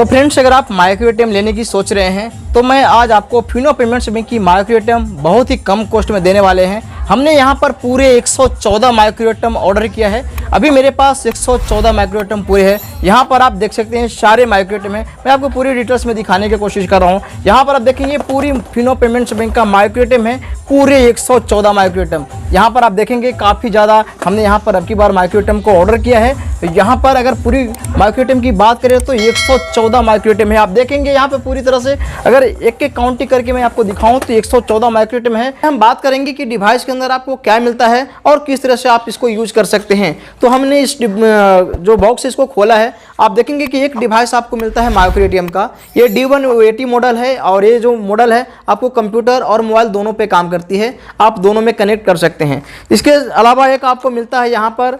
तो फ्रेंड्स, अगर आप माइक्रो एटीएम लेने की सोच रहे हैं तो मैं आज आपको फिनो पेमेंट्स बैंक की माइक्रो एटीएम बहुत ही कम कॉस्ट में देने वाले हैं। हमने यहाँ पर पूरे 114 माइक्रो एटीएम ऑर्डर किया है। अभी मेरे पास 114 माइक्रो एटीएम पूरे हैं। यहाँ पर आप देख सकते हैं सारे माइक्रो एटीएम है। मैं आपको पूरी डिटेल्स में दिखाने की कोशिश कर रहा हूँ। यहाँ पर आप देखेंगे पूरी फिनो पेमेंट्स बैंक का माइक्रो एटीएम है, पूरे 114 माइक्रो एटीएम। यहाँ पर आप देखेंगे काफ़ी ज़्यादा हमने यहाँ पर अब की बार माइक्रो एटीएम को ऑर्डर किया है। तो यहाँ पर अगर पूरी माइक्रो एटीएम की बात करें तो 114 माइक्रो एटीएम है। आप देखेंगे यहाँ पे पूरी तरह से अगर एक एक काउंटिंग करके मैं आपको दिखाऊं तो 114 माइक्रो एटीएम है। हम बात करेंगे कि डिवाइस के अंदर आपको क्या मिलता है और किस तरह से आप इसको यूज कर सकते हैं। तो हमने इस जो बॉक्स इसको खोला है, आप देखेंगे कि एक डिवाइस आपको मिलता है माइक्रो एटीएम का। ये D180 मॉडल है और ये जो मॉडल है आपको कंप्यूटर और मोबाइल दोनों पे काम करती है, आप दोनों में कनेक्ट कर सकते हैं। इसके अलावा एक आपको मिलता है यहाँ पर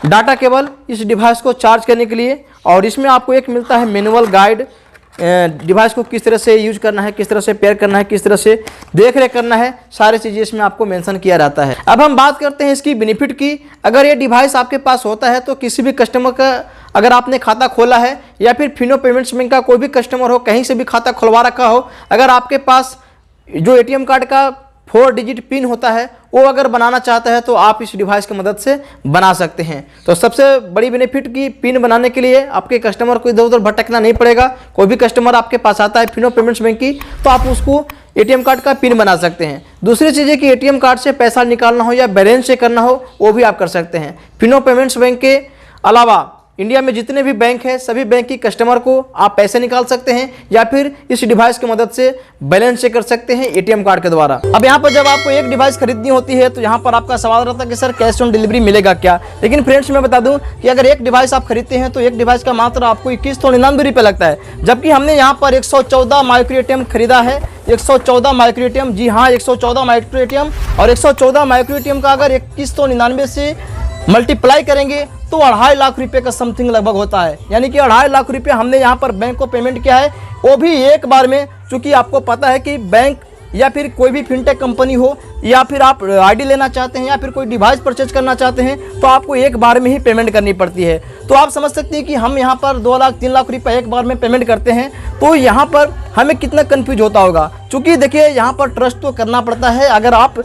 डाटा केबल इस डिवाइस को चार्ज करने के लिए, और इसमें आपको एक मिलता है मैनुअल गाइड डिवाइस को किस तरह से यूज करना है, किस तरह से पेयर करना है, किस तरह से देख रेख करना है, सारी चीज़ें इसमें आपको मेंशन किया रहता है। अब हम बात करते हैं इसकी बेनिफिट की। अगर ये डिवाइस आपके पास होता है तो किसी भी कस्टमर का अगर आपने खाता खोला है या फिर फिनो पेमेंट्स बैंक का कोई भी कस्टमर हो, कहीं से भी खाता खुलवा रखा हो, अगर आपके पास जो एटीएम कार्ड का 4 डिजिट पिन होता है वो अगर बनाना चाहता है तो आप इस डिवाइस की मदद से बना सकते हैं। तो सबसे बड़ी बेनिफिट की पिन बनाने के लिए आपके कस्टमर को इधर उधर भटकना नहीं पड़ेगा। कोई भी कस्टमर आपके पास आता है फिनो पेमेंट्स बैंक की तो आप उसको एटीएम कार्ड का पिन बना सकते हैं। दूसरी चीज़ है कि एटीएम कार्ड से पैसा निकालना हो या बैलेंस चेक करना हो वो भी आप कर सकते हैं। फिनो पेमेंट्स बैंक के अलावा इंडिया में जितने भी बैंक हैं सभी बैंक की कस्टमर को आप पैसे निकाल सकते हैं या फिर इस डिवाइस की मदद से बैलेंस चेक कर सकते हैं एटीएम कार्ड के द्वारा। अब यहाँ पर जब आपको एक डिवाइस खरीदनी होती है तो यहाँ पर आपका सवाल रहता है कि सर कैश ऑन डिलीवरी मिलेगा क्या। लेकिन फ्रेंड्स मैं बता दूं कि अगर एक डिवाइस आप खरीदते हैं तो एक डिवाइस का मात्र आपको 2199 रुपये लगता है, जबकि हमने यहाँ पर 114 माइक्रो एटीएम खरीदा है। 114 माइक्रो एटीएम, जी हाँ 114 माइक्रो एटीएम, और 114 माइक्रो एटीएम का अगर 2199 से मल्टीप्लाई करेंगे तो 2.5 लाख रुपए का समथिंग लगभग होता है। यानी कि 2.5 लाख रुपए हमने यहाँ पर बैंक को पेमेंट किया है, वो भी एक बार में। चूँकि आपको पता है कि बैंक या फिर कोई भी फिनटेक कंपनी हो या फिर आप आईडी लेना चाहते हैं या फिर कोई डिवाइस परचेज करना चाहते हैं तो आपको एक बार में ही पेमेंट करनी पड़ती है। तो आप समझ सकते हैं कि हम यहाँ पर 2 लाख 3 लाख रुपए एक बार में पेमेंट करते हैं तो यहाँ पर हमें कितना कंफ्यूज होता होगा। क्योंकि देखिए यहाँ पर ट्रस्ट तो करना पड़ता है। अगर आप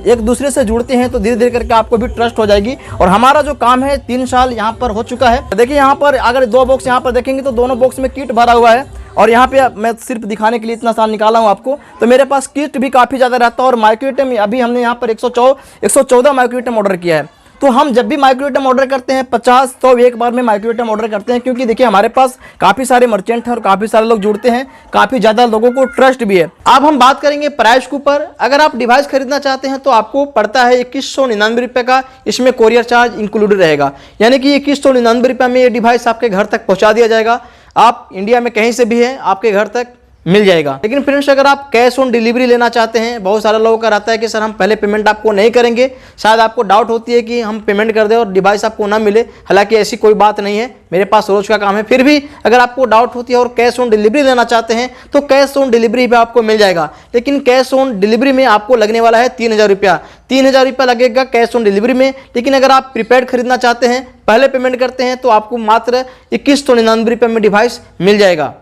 एक दूसरे से जुड़ते हैं तो धीरे धीरे करके आपको भी ट्रस्ट हो जाएगी। और हमारा जो काम है 3 साल यहाँ पर हो चुका है। देखिए यहाँ पर अगर 2 बॉक्स यहाँ पर देखेंगे तो दोनों बॉक्स में किट भरा हुआ है, और यहाँ पे मैं सिर्फ दिखाने के लिए इतना साल निकाला हूँ आपको। तो मेरे पास किट भी काफ़ी ज़्यादा रहता है। और माइक्रो एटीएम अभी हमने यहाँ पर 114 माइक्रो एटीएम ऑर्डर किया है। तो हम जब भी माइक्रो एटीएम ऑर्डर करते हैं 50 तो एक बार में माइक्रो एटीएम ऑर्डर करते हैं, क्योंकि देखिए हमारे पास काफ़ी सारे मर्चेंट हैं और काफ़ी सारे लोग जुड़ते हैं, काफ़ी ज़्यादा लोगों को ट्रस्ट भी है। अब हम बात करेंगे प्राइस के ऊपर। अगर आप डिवाइस खरीदना चाहते हैं तो आपको पड़ता है 2199 रुपये का, इसमें कोरियर चार्ज इंक्लूडेड रहेगा। यानी कि 2199 रुपये में ये डिवाइस आपके घर तक पहुँचा दिया जाएगा। आप इंडिया में कहीं से भी हैं आपके घर तक मिल जाएगा। लेकिन फ्रेंड्स अगर आप कैश ऑन डिलीवरी लेना चाहते हैं, बहुत सारे लोगों का रहता है कि सर हम पहले पेमेंट आपको नहीं करेंगे। शायद आपको डाउट होती है कि हम पेमेंट कर दें और डिवाइस आपको ना मिले। हालांकि ऐसी कोई बात नहीं है, मेरे पास रोज का काम है। फिर भी अगर आपको डाउट होती है और कैश ऑन डिलीवरी लेना चाहते हैं तो कैश ऑन डिलीवरी पे आपको मिल जाएगा। लेकिन कैश ऑन डिलीवरी में आपको लगने वाला है 3000 रुपया। 3000 रुपया लगेगा कैश ऑन डिलीवरी में। लेकिन अगर आप प्रीपेड खरीदना चाहते हैं, पहले पेमेंट करते हैं तो आपको मात्र 2199 रुपये में डिवाइस मिल जाएगा।